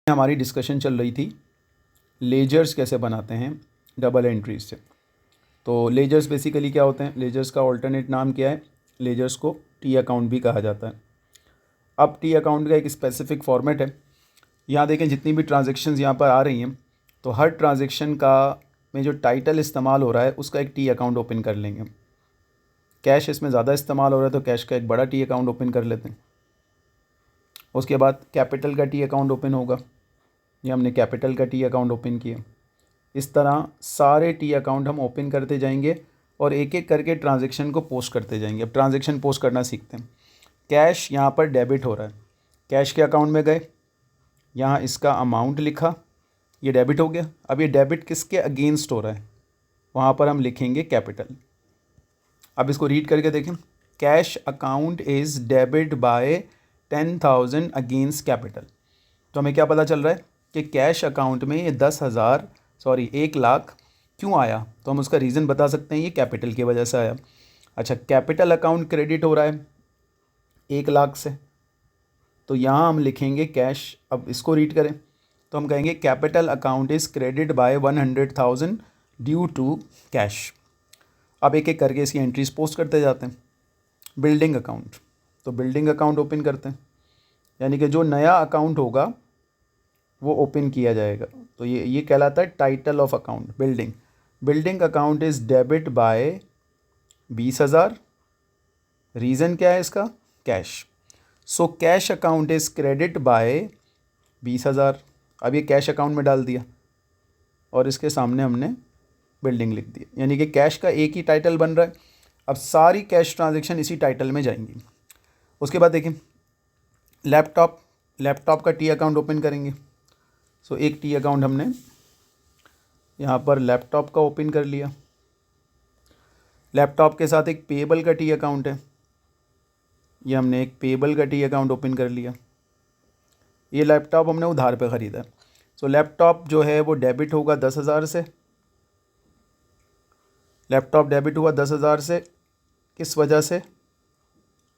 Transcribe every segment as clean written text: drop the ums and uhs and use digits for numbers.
हमारी डिस्कशन चल रही थी लेजर्स कैसे बनाते हैं डबल एंट्रीज से। तो लेजर्स बेसिकली क्या होते हैं, लेजर्स का ऑल्टरनेट नाम क्या है, लेजर्स को टी अकाउंट भी कहा जाता है। अब टी अकाउंट का एक स्पेसिफिक फॉर्मेट है। यहाँ देखें जितनी भी ट्रांजेक्शन्स यहाँ पर आ रही हैं तो हर ट्रांजेक्शन का में जो टाइटल इस्तेमाल हो रहा है उसका एक टी अकाउंट ओपन कर लेंगे। कैश इसमें ज़्यादा इस्तेमाल हो रहा है तो कैश का एक बड़ा टी अकाउंट ओपन कर लेते हैं। उसके बाद कैपिटल का टी अकाउंट ओपन होगा, ये हमने कैपिटल का टी अकाउंट ओपन किया। इस तरह सारे टी अकाउंट हम ओपन करते जाएंगे और एक एक करके ट्रांजैक्शन को पोस्ट करते जाएंगे। अब ट्रांजैक्शन पोस्ट करना सीखते हैं। कैश यहाँ पर डेबिट हो रहा है, कैश के अकाउंट में गए, यहाँ इसका अमाउंट लिखा, ये डेबिट हो गया। अब ये डेबिट किसके अगेंस्ट हो रहा है, वहाँ पर हम लिखेंगे कैपिटल। अब इसको रीड करके देखें, cash account is debit bye 10,000 against capital. तो हमें क्या पता चल रहा है कि कैश अकाउंट में ये 1,00,000 क्यों आया, तो हम उसका रीज़न बता सकते हैं, ये कैपिटल की वजह से आया। अच्छा, कैपिटल अकाउंट क्रेडिट हो रहा है 1,00,000 से, तो यहाँ हम लिखेंगे कैश। अब इसको रीड करें तो हम कहेंगे capital account is credit by 100,000 due to cash. अब एक एक करके इसकी एंट्रीज पोस्ट करते जाते हैं। बिल्डिंग अकाउंट, तो बिल्डिंग अकाउंट ओपन करते हैं, यानी कि जो नया अकाउंट होगा वो ओपन किया जाएगा। तो ये कहलाता है title of account, building. Building account is debit bye 20,000। Reason क्या है इसका, cash. So cash account is credit bye 20,000। अब ये कैश अकाउंट में डाल दिया और इसके सामने हमने बिल्डिंग लिख दिया, यानी कि कैश का एक ही टाइटल बन रहा है। अब सारी कैश ट्रांजेक्शन इसी टाइटल में जाएंगी। उसके बाद देखें लैपटॉप का टी अकाउंट ओपन करेंगे। सो एक टी अकाउंट हमने यहाँ पर लैपटॉप का ओपन कर लिया। लैपटॉप के साथ एक पेएबल का टी अकाउंट है, ये हमने एक पेएबल का टी अकाउंट ओपन कर लिया। ये लैपटॉप हमने उधार पे ख़रीदा। सो लैपटॉप जो है वो डेबिट होगा 10,000 से। लैपटॉप डेबिट हुआ 10,000 से, किस वजह से,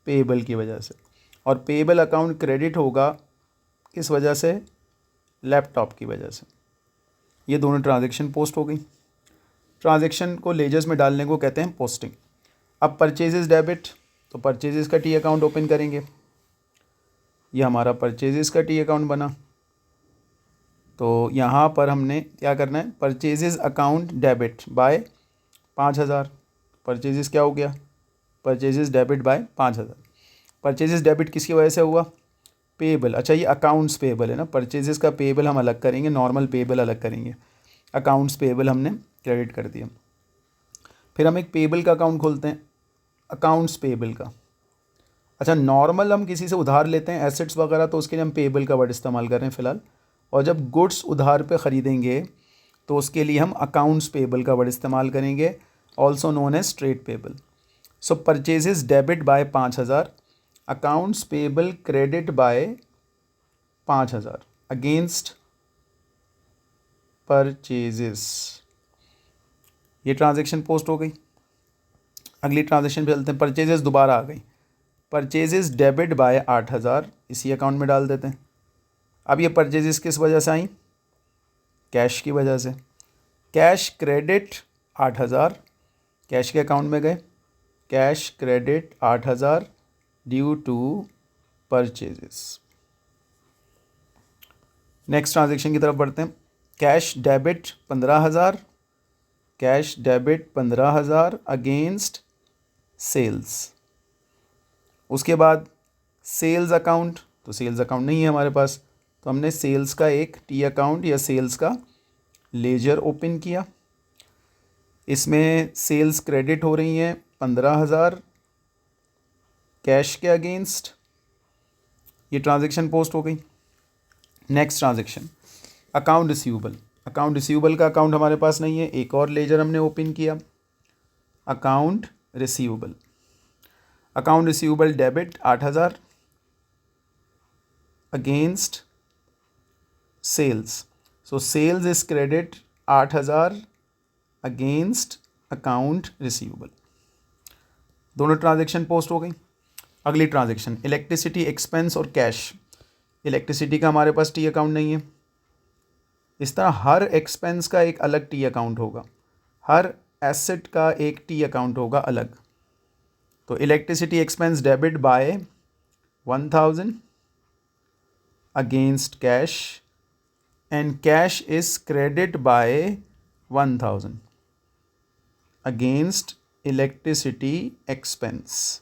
पेएबल की वजह से। और पेएबल अकाउंट क्रेडिट होगा किस वजह से, लैपटॉप की वजह से। ये दोनों ट्रांजैक्शन पोस्ट हो गई। ट्रांजैक्शन को लेजर्स में डालने को कहते हैं पोस्टिंग। अब परचेजेस डेबिट, तो परचेजेस का टी अकाउंट ओपन करेंगे। ये हमारा परचेजेस का टी अकाउंट बना। तो यहाँ पर हमने क्या करना है, purchases account debit by 5,000। Purchases क्या हो गया, purchases debit by 5,000। Purchases debit किसकी वजह से हुआ, पेएबल। अच्छा, ये अकाउंट्स पेएबल है ना, परचेजेस का पेएबल हम अलग करेंगे, नॉर्मल पेएबल अलग करेंगे। अकाउंट्स पेएबल हमने क्रेडिट कर दिया। फिर हम एक पेएबल का अकाउंट खोलते हैं, अकाउंट्स पेएबल का। अच्छा, नॉर्मल हम किसी से उधार लेते हैं एसेट्स वगैरह, तो उसके लिए हम पेएबल का वर्ड इस्तेमाल कर रहे हैं फ़िलहाल। और जब गुड्स उधार पे ख़रीदेंगे तो उसके लिए हम अकाउंट्स पेएबल का वर्ड इस्तेमाल करेंगे, also known as trade payable. So purchases debit by 5,000, accounts payable credit by 5,000 against purchases. ये ट्रांजैक्शन पोस्ट हो गई। अगली ट्रांजैक्शन पे चलते हैं, परचेजेस दोबारा आ गई। परचेजेस डेबिट बाय 8,000 इसी अकाउंट में डाल देते हैं। अब ये परचेजेस किस वजह से आई, कैश की वजह से। कैश क्रेडिट 8,000, कैश के अकाउंट में गए, cash credit 8,000 due to purchases. Next transaction की तरफ बढ़ते हैं। Cash debit 15,000, cash debit 15,000 against sales. उसके बाद सेल्स अकाउंट, तो सेल्स अकाउंट नहीं है हमारे पास, तो हमने सेल्स का एक टी अकाउंट या सेल्स का लेजर ओपन किया। इसमें सेल्स क्रेडिट हो रही हैं 15,000 कैश के अगेंस्ट। ये ट्रांजैक्शन पोस्ट हो गई। Next transaction account receivable. Account receivable का अकाउंट हमारे पास नहीं है, एक और लेजर हमने ओपन किया, account receivable. Account receivable debit 8,000 against sales. So sales is credit 8,000 against account receivable. दोनों ट्रांजैक्शन पोस्ट हो गई। अगली ट्रांजैक्शन इलेक्ट्रिसिटी एक्सपेंस और कैश। इलेक्ट्रिसिटी का हमारे पास टी अकाउंट नहीं है, इस तरह हर एक्सपेंस का एक अलग टी अकाउंट होगा, हर एसेट का एक टी अकाउंट होगा अलग। तो electricity expense debit bye 1000 against cash and cash is credit by 1000 against electricity expense.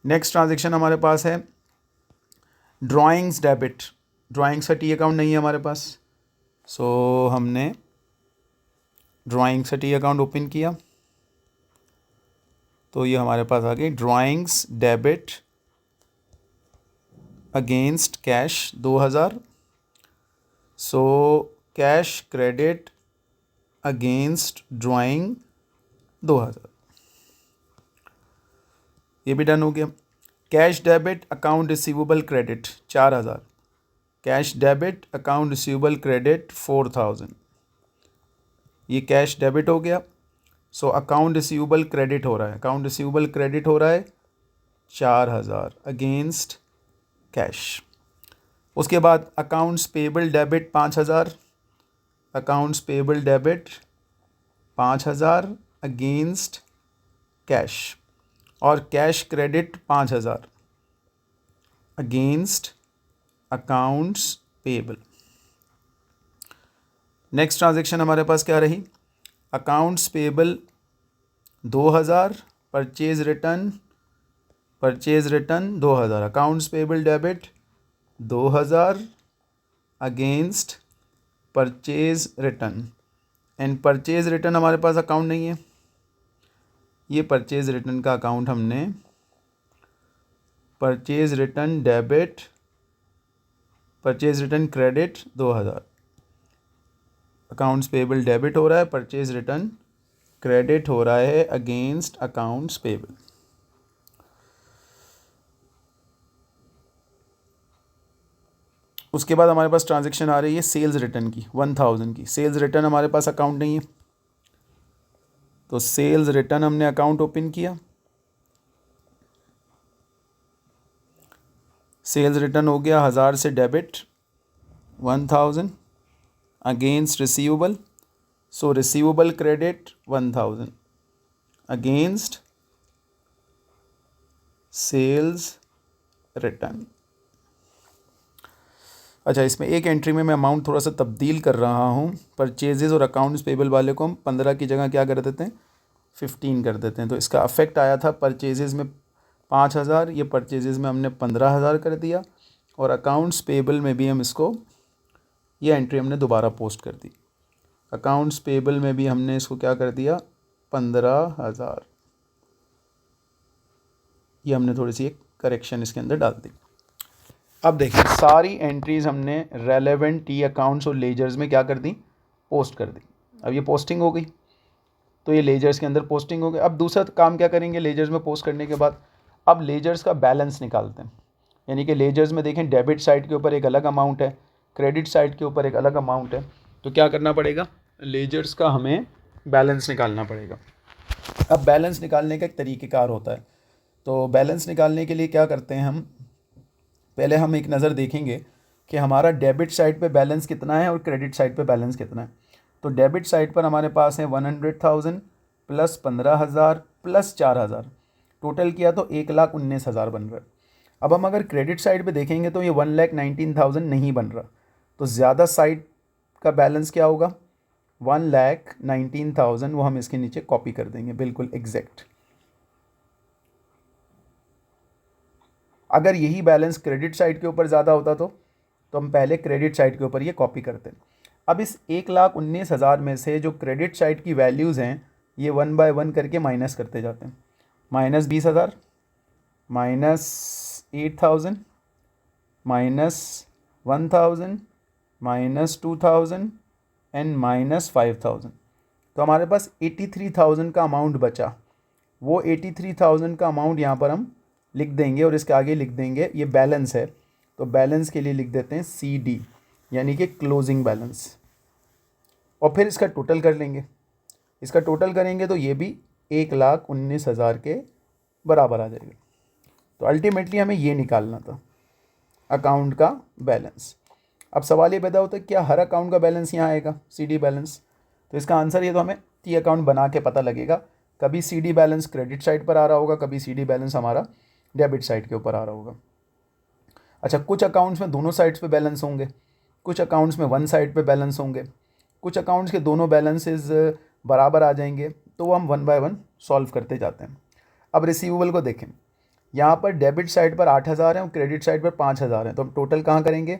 Next transaction हमारे पास है ड्राइंग्स डेबिट। ड्राइंग्स का टी अकाउंट नहीं है हमारे पास, सो हमने ड्राइंग्स का टी अकाउंट ओपन किया तो ये हमारे पास आ गई drawings debit against cash 2000। So cash credit against drawing 2000, ये भी डन हो गया। Cash debit account receivable credit 4000, cash debit account receivable credit 4000, ये कैश डेबिट हो गया। सो अकाउंट रिसीवेबल क्रेडिट हो रहा है, अकाउंट रिसीवेबल क्रेडिट हो रहा है 4000 अगेंस्ट कैश। उसके बाद accounts payable debit 5000, accounts payable debit 5000 against cash, और cash credit 5000 against accounts payable. Next transaction हमारे पास क्या रही, accounts payable 2000 purchase return 2000, accounts payable debit 2000 against purchase return, and purchase return हमारे पास अकाउंट नहीं है, ये परचेज रिटर्न का अकाउंट हमने purchase return debit purchase return credit 2000, accounts payable debit हो रहा है, परचेज रिटर्न क्रेडिट हो रहा है अगेंस्ट अकाउंट्स पेबल। उसके बाद हमारे पास ट्रांजैक्शन आ रही है सेल्स रिटर्न की 1000 की। सेल्स रिटर्न हमारे पास अकाउंट नहीं है, तो सेल्स रिटर्न हमने अकाउंट ओपन किया, सेल्स रिटर्न हो गया 1000 से debit 1000 against receivable, so receivable credit 1000 against sales return. अच्छा, इसमें एक एंट्री में मैं अमाउंट थोड़ा सा तब्दील कर रहा हूँ। परचेजेस और अकाउंट्स पेबल वाले को हम 15 की जगह क्या कर देते हैं, 15 कर देते हैं। तो इसका अफेक्ट आया था परचेजेस में 5000, ये परचेजेस में हमने 15000 कर दिया, और अकाउंट्स पेबल में भी हम इसको, ये एंट्री हमने दोबारा पोस्ट कर दी। अकाउंट्स पेबल में भी हमने इसको क्या कर दिया 15000, ये हमने थोड़ी सी एक करेक्शन इसके अंदर डाल दी। अब देखिए सारी एंट्रीज हमने रेलेवेंट टी अकाउंट्स और लेजर्स में क्या कर दी, पोस्ट कर दी। अब ये पोस्टिंग हो गई, तो ये लेजर्स के अंदर पोस्टिंग हो गई। अब दूसरा काम क्या करेंगे, लेजर्स में पोस्ट करने के बाद अब लेजर्स का बैलेंस निकालते हैं। यानी कि लेजर्स में देखें डेबिट साइड के ऊपर एक अलग अमाउंट है, क्रेडिट साइड के ऊपर एक अलग अमाउंट है, तो क्या करना पड़ेगा, लेजर्स का हमें बैलेंस निकालना पड़ेगा। अब बैलेंस निकालने का एक तरीक़ेकार होता है, तो बैलेंस निकालने के लिए क्या करते हैं हम, पहले हम एक नज़र देखेंगे कि हमारा डेबिट साइड पे बैलेंस कितना है और क्रेडिट साइड पे बैलेंस कितना है। तो डेबिट साइड पर हमारे पास है 100,000 प्लस 15,000 प्लस 4,000, टोटल किया तो 1,19,000 बन रहा है। अब हम अगर क्रेडिट साइड पे देखेंगे तो ये 1,19,000 नहीं बन रहा, तो ज़्यादा साइड का बैलेंस क्या होगा 1,19,000, वो हम इसके नीचे कॉपी कर देंगे बिल्कुल एग्जैक्ट। अगर यही बैलेंस क्रेडिट साइड के ऊपर ज़्यादा होता तो हम पहले क्रेडिट साइड के ऊपर ये कॉपी करते हैं। अब इस 1,19,000 में से जो क्रेडिट साइड की वैल्यूज़ हैं ये 1 बाय 1 करके माइनस करते जाते हैं। Minus 20,000, minus 8,000, minus 1,000, minus 2,000 and minus 5,000। तो हमारे पास 83,000 का अमाउंट बचा। वो 83,000 का अमाउंट यहाँ पर हम लिख देंगे और इसके आगे लिख देंगे ये बैलेंस है, तो बैलेंस के लिए लिख देते हैं CD, यानी कि क्लोजिंग बैलेंस। और फिर इसका टोटल कर लेंगे, इसका टोटल करेंगे तो ये भी 1,19,000 के बराबर आ जाएगा। तो अल्टीमेटली हमें ये निकालना था अकाउंट का बैलेंस। अब सवाल ये पैदा होता है क्या हर अकाउंट का बैलेंस यहाँ आएगा CD बैलेंस? तो इसका आंसर ये तो हमें T अकाउंट बना के पता लगेगा। कभी CD बैलेंस क्रेडिट साइड पर आ रहा होगा, कभी CD बैलेंस हमारा डेबिट साइड के ऊपर आ रहा होगा। अच्छा, कुछ अकाउंट्स में दोनों साइड्स पे बैलेंस होंगे, कुछ अकाउंट्स में वन साइड पे बैलेंस होंगे, कुछ अकाउंट्स के दोनों बैलेंसेस बराबर आ जाएंगे। तो वो हम वन बाय वन सॉल्व करते जाते हैं। अब रिसीवेबल को देखें, यहाँ पर डेबिट साइड पर 8,000 है और क्रेडिट साइड पर 5,000 है। तो हम टोटल कहाँ करेंगे?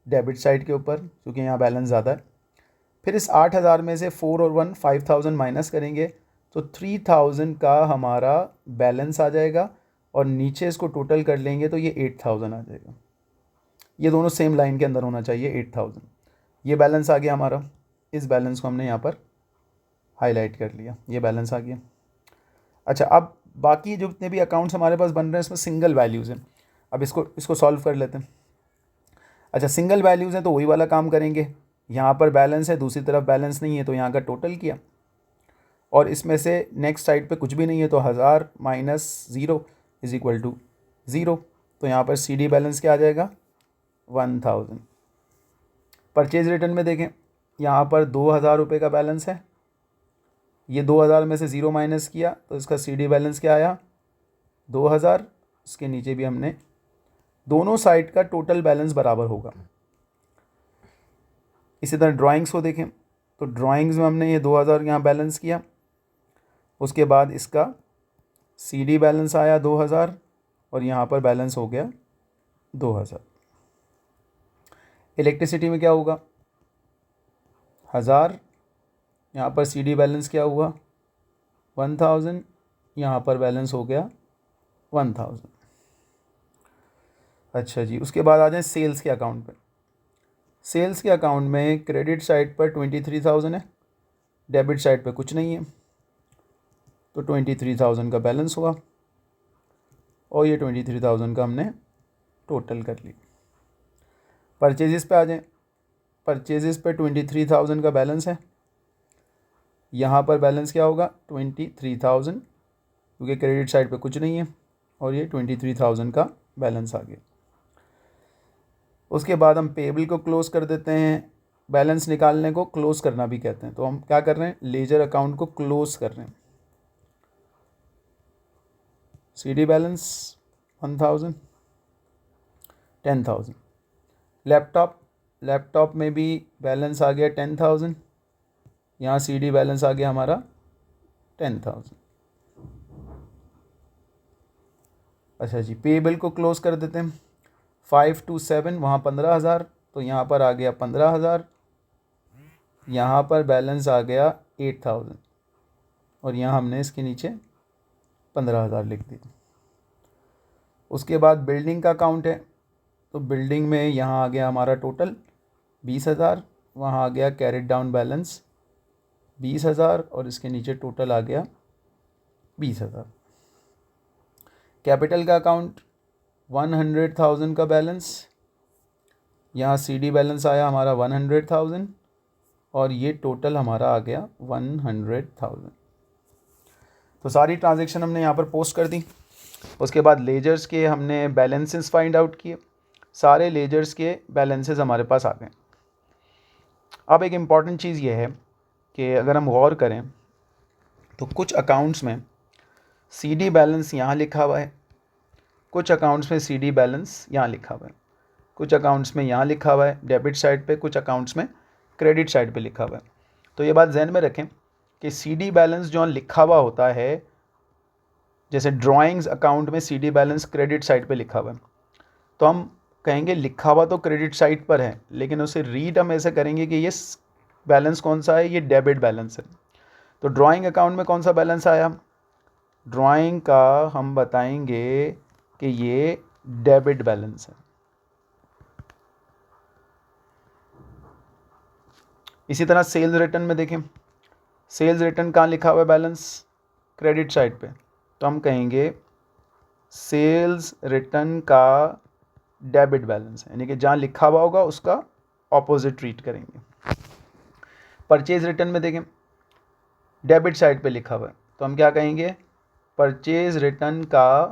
डेबिट साइड के ऊपर, क्योंकि यहाँ बैलेंस ज़्यादा है। फिर इस 8,000 में से 4 और 1 5,000 माइनस करेंगे तो 3,000 का हमारा बैलेंस आ जाएगा और नीचे इसको टोटल कर लेंगे तो ये 8,000 आ जाएगा। ये दोनों सेम लाइन के अंदर होना चाहिए 8,000। ये बैलेंस आ गया हमारा, इस बैलेंस को हमने यहाँ पर हाईलाइट कर लिया, ये बैलेंस आ गया। अच्छा, अब बाकी जो जितने भी अकाउंट्स हमारे पास बन रहे हैं इसमें सिंगल वैल्यूज़ हैं। अब इसको सॉल्व कर लेते हैं। अच्छा, सिंगल वैल्यूज़ हैं तो वही वाला काम करेंगे। यहाँ पर बैलेंस है, दूसरी तरफ बैलेंस नहीं है, तो यहाँ का टोटल किया और इसमें से नेक्स्ट साइड पे कुछ भी नहीं है तो 1000 माइनस 0 इज इक्वल टू 0। तो यहाँ पर CD बैलेंस क्या आ जाएगा? 1000। परचेज रिटर्न में देखें, यहाँ पर 2,000 रुपये का बैलेंस है। ये 2,000 में से 0 माइनस किया तो इसका CD बैलेंस क्या आया? 2,000। इसके नीचे भी हमने दोनों साइड का टोटल बैलेंस बराबर होगा। इसी तरह ड्राइंग्स को देखें तो ड्राइंग्स में हमने ये 2,000 यहाँ बैलेंस किया, उसके बाद इसका CD बैलेंस आया 2,000 और यहाँ पर बैलेंस हो गया 2,000। इलेक्ट्रिसिटी में क्या होगा? 1000, यहाँ पर CD बैलेंस क्या हुआ? 1000, यहाँ पर बैलेंस हो गया 1000। अच्छा जी, उसके बाद आ जाए सेल्स के अकाउंट पे। सेल्स के अकाउंट में क्रेडिट साइड पर 23,000 है, डेबिट साइड पे कुछ नहीं है, तो 23,000 का बैलेंस हुआ और ये 23,000 का हमने टोटल कर लिया। परचेजेस पे आ जाएं, परचेजेस पे 23,000 का बैलेंस है। यहाँ पर बैलेंस क्या होगा? 23,000, क्योंकि क्रेडिट साइड पे कुछ नहीं है और ये 23,000 का बैलेंस आ गया। उसके बाद हम पेबल को क्लोज़ कर देते हैं। बैलेंस निकालने को क्लोज़ करना भी कहते हैं। तो हम क्या कर रहे हैं? लेजर अकाउंट को क्लोज़ कर रहे हैं। CD balance 1000, 10,000। लैपटॉप में भी बैलेंस आ गया 10,000, यहाँ CD बैलेंस आ गया हमारा 10,000। अच्छा जी, पेबल को क्लोज़ कर देते हैं। 5 to 7 वहाँ 15,000, तो यहाँ पर आ गया 15,000, यहाँ पर बैलेंस आ गया 8,000 और यहाँ हमने इसके नीचे 15,000 लिख दिया। उसके बाद बिल्डिंग का अकाउंट है, तो बिल्डिंग में यहाँ आ गया हमारा टोटल 20,000, वहाँ आ गया कैरिड डाउन बैलेंस 20,000 और इसके नीचे टोटल आ गया 20,000। कैपिटल का अकाउंट 100,000 का बैलेंस, यहाँ CD बैलेंस आया हमारा 100,000 और ये टोटल हमारा आ गया 100,000। तो सारी ट्रांजैक्शन हमने यहाँ पर पोस्ट कर दी। उसके बाद लेजर्स के हमने बैलेंसेस फाइंड आउट किए। सारे लेजर्स के बैलेंसेस हमारे पास आ गए। अब एक इम्पॉर्टेंट चीज़ ये है कि अगर हम गौर करें तो कुछ अकाउंट्स में CD बैलेंस यहाँ लिखा हुआ है, कुछ अकाउंट्स में CD बैलेंस यहाँ लिखा हुआ है, कुछ अकाउंट्स में यहाँ लिखा हुआ है डेबिट साइड पे, कुछ अकाउंट्स में क्रेडिट साइड पे लिखा हुआ है। तो ये बात जहन में रखें कि CD बैलेंस जो लिखा हुआ होता है, जैसे ड्राइंग्स अकाउंट में CD बैलेंस क्रेडिट साइड पे लिखा हुआ है, तो हम कहेंगे लिखा हुआ तो क्रेडिट साइड पर है, लेकिन उसे रीड हम ऐसे करेंगे कि ये बैलेंस कौन सा है? ये डेबिट बैलेंस है। तो ड्राइंग अकाउंट में कौन सा बैलेंस आया? ड्राइंग का हम बताएंगे कि ये डेबिट बैलेंस है। इसी तरह सेल्स रिटर्न में देखें, सेल्स रिटर्न कहाँ लिखा हुआ है बैलेंस? क्रेडिट साइड पे, तो हम कहेंगे सेल्स रिटर्न का डेबिट बैलेंस है, यानी कि जहाँ लिखा हुआ होगा उसका ऑपोजिट ट्रीट करेंगे। परचेज रिटर्न में देखें, डेबिट साइड पे लिखा हुआ है, तो हम क्या कहेंगे? परचेज रिटर्न का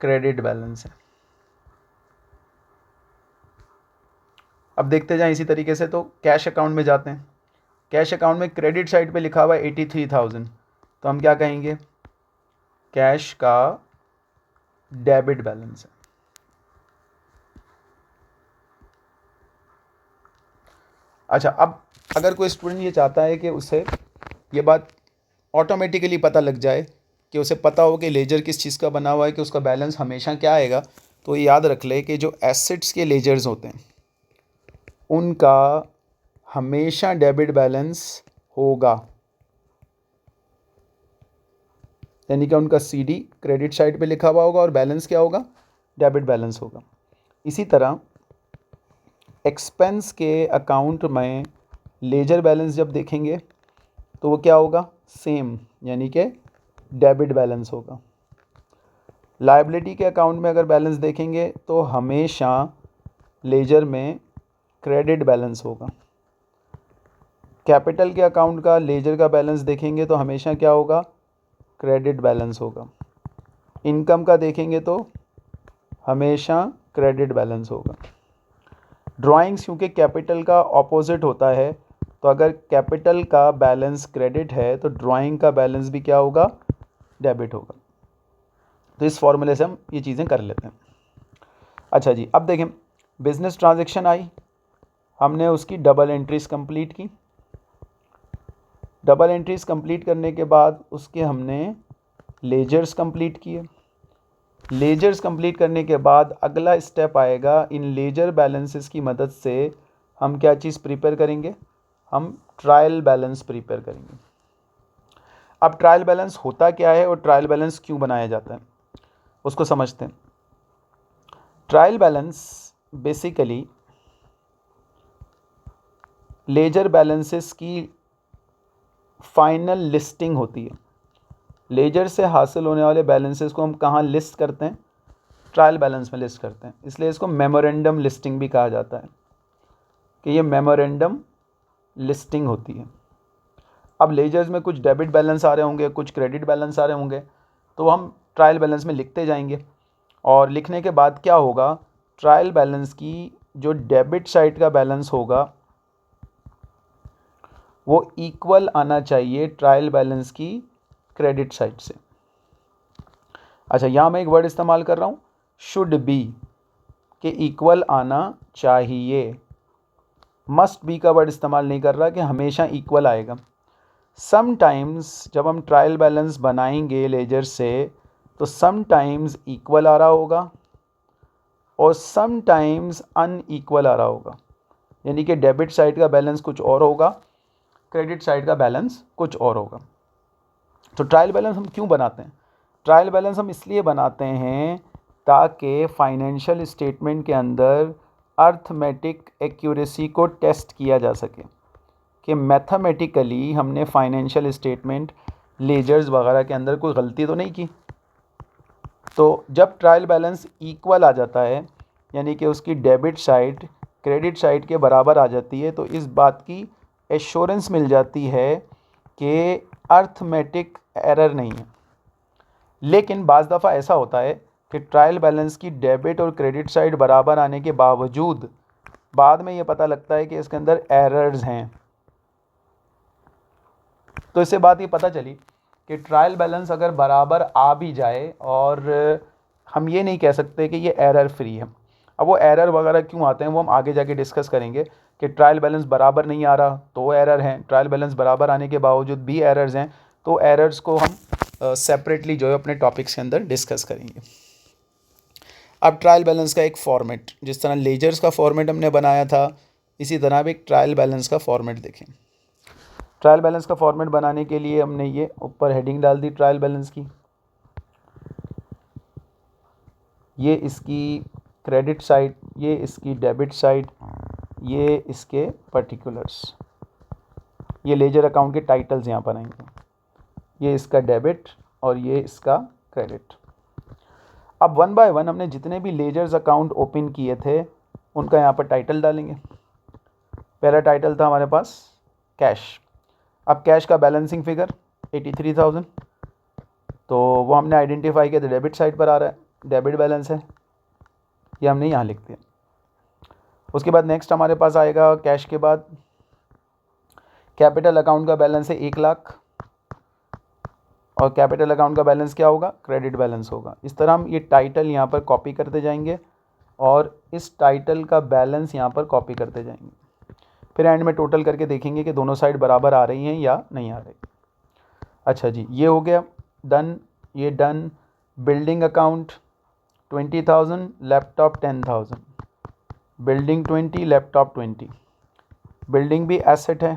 क्रेडिट बैलेंस है। अब देखते जाएं इसी तरीके से, तो कैश अकाउंट में जाते हैं। कैश अकाउंट में क्रेडिट साइड पे लिखा हुआ है 83,000, तो हम क्या कहेंगे, कैश का डेबिट बैलेंस है। अच्छा, अब अगर कोई स्टूडेंट ये चाहता है कि उसे ये बात ऑटोमेटिकली पता लग जाए, कि उसे पता हो कि लेजर किस चीज़ का बना हुआ है, कि उसका बैलेंस हमेशा क्या आएगा, तो ये याद रख ले कि जो एसेट्स के लेजर्स होते हैं उनका हमेशा डेबिट बैलेंस होगा, यानी कि उनका सीडी क्रेडिट साइड पे लिखा हुआ होगा और बैलेंस क्या होगा, डेबिट बैलेंस होगा। इसी तरह एक्सपेंस के अकाउंट में लेजर बैलेंस जब देखेंगे तो वो क्या होगा, सेम, यानी कि डेबिट बैलेंस होगा। लायबिलिटी के अकाउंट में अगर बैलेंस देखेंगे तो हमेशा लेजर में क्रेडिट बैलेंस होगा। कैपिटल के अकाउंट का लेजर का बैलेंस देखेंगे तो हमेशा क्या होगा, क्रेडिट बैलेंस होगा। इनकम का देखेंगे तो हमेशा क्रेडिट बैलेंस होगा। ड्राइंग्स क्योंकि कैपिटल का ऑपोजिट होता है, तो अगर कैपिटल का बैलेंस क्रेडिट है तो ड्राइंग का बैलेंस भी क्या होगा, डेबिट होगा। तो इस फॉर्मूले से हम ये चीज़ें कर लेते हैं। अच्छा जी, अब देखें, बिजनेस ट्रांजैक्शन आई, हमने उसकी डबल एंट्रीज कंप्लीट की। डबल एंट्रीज कंप्लीट करने के बाद उसके हमने लेजर्स कंप्लीट किए। लेजर्स कंप्लीट करने के बाद अगला स्टेप आएगा, इन लेजर बैलेंसेस की मदद से हम क्या चीज़ प्रिपेयर करेंगे, हम ट्रायल बैलेंस प्रिपेयर करेंगे। अब ट्रायल बैलेंस होता क्या है और ट्रायल बैलेंस क्यों बनाया जाता है, उसको समझते हैं। Trial balance basically ledger balances की फाइनल लिस्टिंग होती है। लेजर से हासिल होने वाले बैलेंसेस को हम कहाँ लिस्ट करते हैं, ट्रायल बैलेंस में लिस्ट करते हैं। इसलिए इसको मेमोरेंडम लिस्टिंग भी कहा जाता है, कि ये मेमोरेंडम लिस्टिंग होती है। अब लेजर्स में कुछ डेबिट बैलेंस आ रहे होंगे, कुछ क्रेडिट बैलेंस आ रहे होंगे, तो हम ट्रायल बैलेंस में लिखते जाएंगे। और लिखने के बाद क्या होगा, ट्रायल बैलेंस की जो डेबिट साइड का बैलेंस होगा वो इक्वल आना चाहिए ट्रायल बैलेंस की क्रेडिट साइड से। अच्छा, यहाँ मैं एक वर्ड इस्तेमाल कर रहा हूँ, शुड बी, के इक्वल आना चाहिए। मस्ट बी का वर्ड इस्तेमाल नहीं कर रहा कि हमेशा इक्वल आएगा। समटाइम्स जब हम ट्रायल बैलेंस बनाएंगे लेजर से, तो समटाइम्स इक्वल आ रहा होगा और समटाइम्स अनइक्वल आ रहा होगा, यानी कि डेबिट साइड का बैलेंस कुछ और होगा, क्रेडिट साइड का बैलेंस कुछ और होगा। तो ट्रायल बैलेंस हम क्यों बनाते हैं, ट्रायल बैलेंस हम इसलिए बनाते हैं ताकि फाइनेंशियल स्टेटमेंट के अंदर अर्थमेटिक एक्यूरेसी को टेस्ट किया जा सके, कि मैथमेटिकली हमने फाइनेंशियल स्टेटमेंट लेजर्स वगैरह के अंदर कोई गलती तो नहीं की। तो जब ट्रायल बैलेंस इक्वल आ जाता है, यानी कि उसकी डेबिट साइड क्रेडिट साइड के बराबर आ जाती है, तो इस बात की एश्योरेंस मिल जाती है कि अर्थमेटिक एरर नहीं है। लेकिन बाज़ दफ़ा ऐसा होता है कि ट्रायल बैलेंस की डेबिट और क्रेडिट साइड बराबर आने के बावजूद बाद में ये पता लगता है कि इसके अंदर एरर्स हैं। तो इससे बात ये पता चली कि ट्रायल बैलेंस अगर बराबर आ भी जाए और हम ये नहीं कह सकते कि ये एरर फ्री है। अब वो एरर वगैरह क्यों आते हैं वो हम आगे जाके डिस्कस करेंगे, कि ट्रायल बैलेंस बराबर नहीं आ रहा तो एरर हैं, ट्रायल बैलेंस बराबर आने के बावजूद भी एरर्स हैं, तो एरर्स को हम सेपरेटली जो है अपने टॉपिक्स के अंदर डिस्कस करेंगे। अब ट्रायल बैलेंस का एक फॉर्मेट, जिस तरह लेजर्स का फॉर्मेट हमने बनाया था, इसी तरह अब एक ट्रायल बैलेंस का फॉर्मेट देखें। ट्रायल बैलेंस का फॉर्मेट बनाने के लिए हमने ये ऊपर हेडिंग डाल दी ट्रायल बैलेंस की, ये इसकी क्रेडिट साइड, ये इसकी डेबिट साइड, ये इसके पर्टिकुलर्स, ये लेजर अकाउंट के टाइटल्स यहाँ पर आएंगे, ये इसका डेबिट और ये इसका क्रेडिट। अब वन बाय वन हमने जितने भी लेजर्स अकाउंट ओपन किए थे उनका यहाँ पर टाइटल डालेंगे। पहला टाइटल था हमारे पास कैश। अब कैश का बैलेंसिंग फिगर 83,000, तो वो हमने आइडेंटिफाई किया, तो डेबिट साइड पर आ रहा है, डेबिट बैलेंस है, ये हमने यहाँ लिख दिया। उसके बाद नेक्स्ट हमारे पास आएगा कैश के बाद कैपिटल अकाउंट का बैलेंस है 1,00,000 और कैपिटल अकाउंट का बैलेंस क्या होगा, क्रेडिट बैलेंस होगा। इस तरह हम ये टाइटल यहाँ पर कॉपी करते जाएंगे और इस टाइटल का बैलेंस यहाँ पर कॉपी करते जाएंगे। फिर एंड में टोटल करके देखेंगे कि दोनों साइड बराबर आ रही हैं या नहीं आ रही। अच्छा जी, ये हो गया डन, ये done. Building account 20,000, laptop 10,000, building 20, laptop 20। Building भी एसेट है,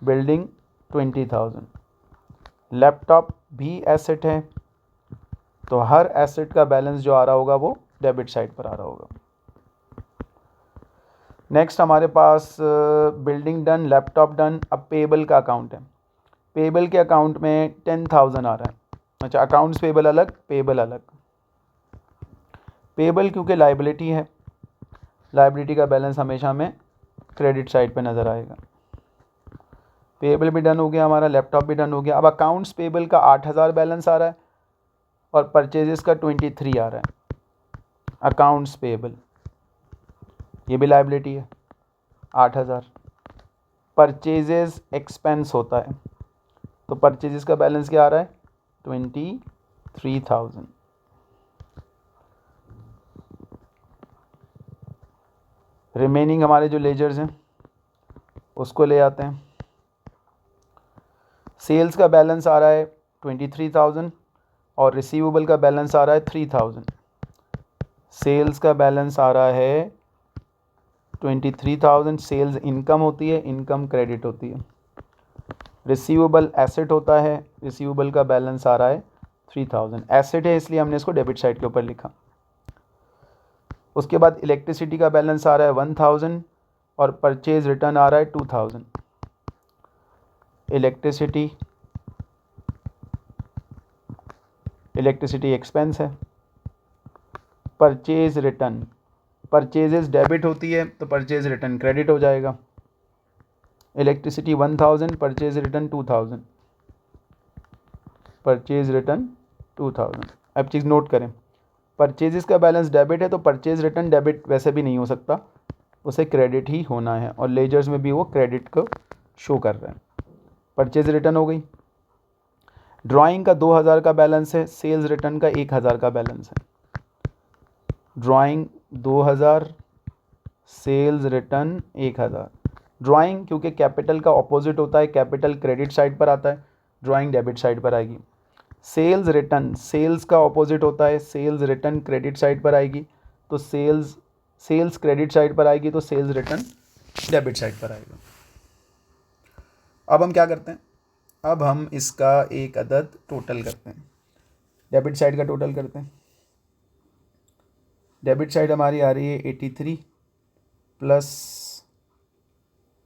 बिल्डिंग 20,000, लैपटॉप भी एसेट है, तो हर एसेट का बैलेंस जो आ रहा होगा वो डेबिट साइड पर आ रहा होगा। नेक्स्ट हमारे पास बिल्डिंग डन, लैपटॉप डन। अब पेबल का अकाउंट है, पेबल के अकाउंट में 10,000 आ रहा है। अच्छा, अकाउंट्स पेबल अलग, पेबल अलग। पेबल क्योंकि लाइबिलिटी है, लाइबिलिटी का बैलेंस हमेशा हमें क्रेडिट साइड पे नज़र आएगा। पेबल भी डन हो गया हमारा, लैपटॉप भी डन हो गया। अब अकाउंट्स पेबल का 8,000 बैलेंस आ रहा है और परचेजेस का 23 आ रहा है। अकाउंट्स पेबल ये भी लाइबिलिटी है 8,000। परचेजेस एक्सपेंस होता है, तो परचेजेस का बैलेंस क्या आ रहा है, 23,000। रिमेनिंग हमारे जो लेजर्स हैं उसको ले आते हैं। सेल्स का बैलेंस आ रहा है 23,000 और रिसीवेबल का बैलेंस आ रहा है 3,000। सेल्स का बैलेंस आ रहा है 23,000, सेल्स इनकम होती है, इनकम क्रेडिट होती है। रिसीवेबल एसेट होता है, रिसीवेबल का बैलेंस आ रहा है 3,000। एसेट है इसलिए हमने इसको डेबिट साइड के ऊपर लिखा। उसके बाद इलेक्ट्रिसिटी का बैलेंस आ रहा है 1,000 और परचेज रिटर्न आ रहा है 2,000। इलेक्ट्रिसिटी एक्सपेंस है। परचेज रिटर्न, परचेजेस डेबिट होती है तो परचेज रिटर्न क्रेडिट हो जाएगा। Electricity 1,000, purchase return 2,000, purchase return 2,000। अब चीज़ नोट करें, परचेजेस का बैलेंस डेबिट है तो परचेज रिटर्न डेबिट वैसे भी नहीं हो सकता, उसे क्रेडिट ही होना है और लेजर्स में भी वो क्रेडिट को शो कर रहे हैं। परचेज रिटर्न हो गई। ड्राइंग का 2,000 का बैलेंस है, सेल्स रिटर्न का 1,000 का बैलेंस है। Drawing 2,000, sales return 1,000। ड्राइंग क्योंकि कैपिटल का ऑपोजिट होता है, कैपिटल क्रेडिट साइड पर आता है, ड्राइंग डेबिट साइड पर आएगी। सेल्स रिटर्न, सेल्स का ऑपोजिट होता है, सेल्स रिटर्न क्रेडिट साइड पर आएगी, तो सेल्स क्रेडिट साइड पर आएगी तो सेल्स रिटर्न डेबिट साइड पर आएगा। अब हम क्या करते हैं, अब हम इसका एक अदद टोटल करते हैं, डेबिट साइड का टोटल करते हैं। डेबिट साइड हमारी आ रही है 83 plus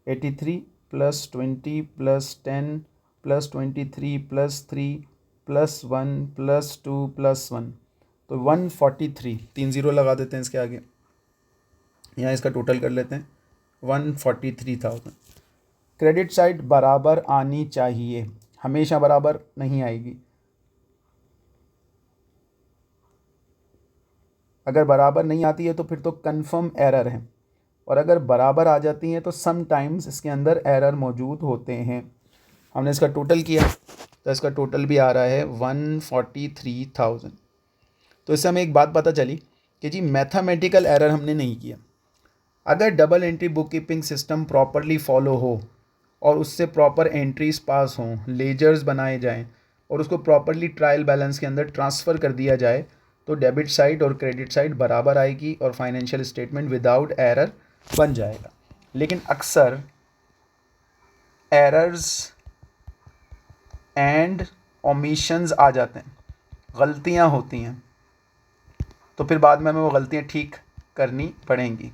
20 plus 10 plus 23 plus 3 plus 1 plus 2 plus 1, तो 143। 3 ज़ीरो लगा देते हैं इसके आगे, यहाँ इसका टोटल कर लेते हैं 143,000। क्रेडिट साइड बराबर आनी चाहिए, हमेशा बराबर नहीं आएगी। अगर बराबर नहीं आती है तो फिर तो कंफर्म एरर है, और अगर बराबर आ जाती हैं तो समटाइम्स इसके अंदर एरर मौजूद होते हैं। हमने इसका टोटल किया तो इसका टोटल भी आ रहा है 143,000। तो इससे हमें एक बात पता चली कि जी मैथमेटिकल एरर हमने नहीं किया। अगर double entry book keeping system properly follow हो और उससे प्रॉपर एंट्रीज पास हों, लेजर्स बनाए जाएं और उसको प्रॉपरली ट्रायल बैलेंस के अंदर ट्रांसफ़र कर दिया जाए, तो डेबिट साइड और क्रेडिट साइड बराबर आएगी और फाइनेंशियल स्टेटमेंट विदाउट एरर बन जाएगा। लेकिन अक्सर एरर्स एंड ओमिशंस आ जाते हैं, गलतियां होती हैं, तो फिर बाद में हमें वो गलतियां ठीक करनी पड़ेंगी।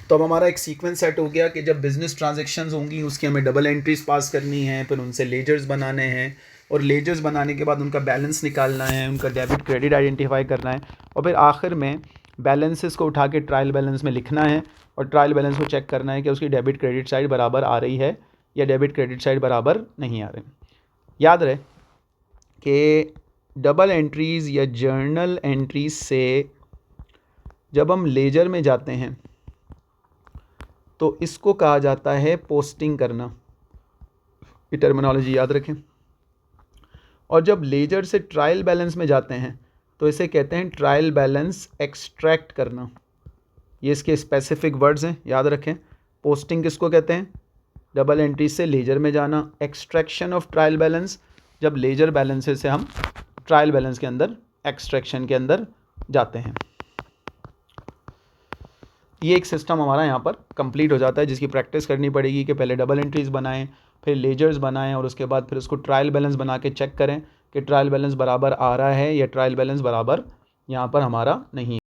तो अब हमारा एक सीक्वेंस सेट हो गया कि जब बिज़नेस ट्रांजैक्शंस होंगी उसकी हमें डबल एंट्रीज पास करनी है, फिर उनसे लेजर्स बनाने हैं और लेजर्स बनाने के बाद उनका बैलेंस निकालना है, उनका डेबिट क्रेडिट आइडेंटिफाई करना है और फिर आखिर में बैलेंसेस को उठा के ट्रायल बैलेंस में लिखना है और ट्रायल बैलेंस को चेक करना है कि उसकी डेबिट क्रेडिट साइड बराबर आ रही है या डेबिट क्रेडिट साइड बराबर नहीं आ रही। याद रहे कि डबल एंट्रीज़ या जर्नल एंट्रीज से जब हम लेजर में जाते हैं तो इसको कहा जाता है पोस्टिंग करना, ये टर्मिनोलॉजी याद रखें। और जब लेजर से ट्रायल बैलेंस में जाते हैं तो इसे कहते हैं ट्रायल बैलेंस एक्सट्रैक्ट करना। ये इसके स्पेसिफिक वर्ड्स हैं, याद रखें। पोस्टिंग किसको कहते हैं? डबल एंट्री से लेजर में जाना। एक्सट्रैक्शन ऑफ ट्रायल बैलेंस, जब लेजर बैलेंसेस से हम ट्रायल बैलेंस के अंदर एक्सट्रैक्शन के अंदर जाते हैं। ये एक सिस्टम हमारा यहाँ पर कंप्लीट हो जाता है, जिसकी प्रैक्टिस करनी पड़ेगी कि पहले डबल एंट्रीज बनाएं, फिर लेजर्स बनाएं और उसके बाद फिर उसको ट्रायल बैलेंस बना के चेक करें कि ट्रायल बैलेंस बराबर आ रहा है या ट्रायल बैलेंस बराबर यहाँ पर हमारा नहीं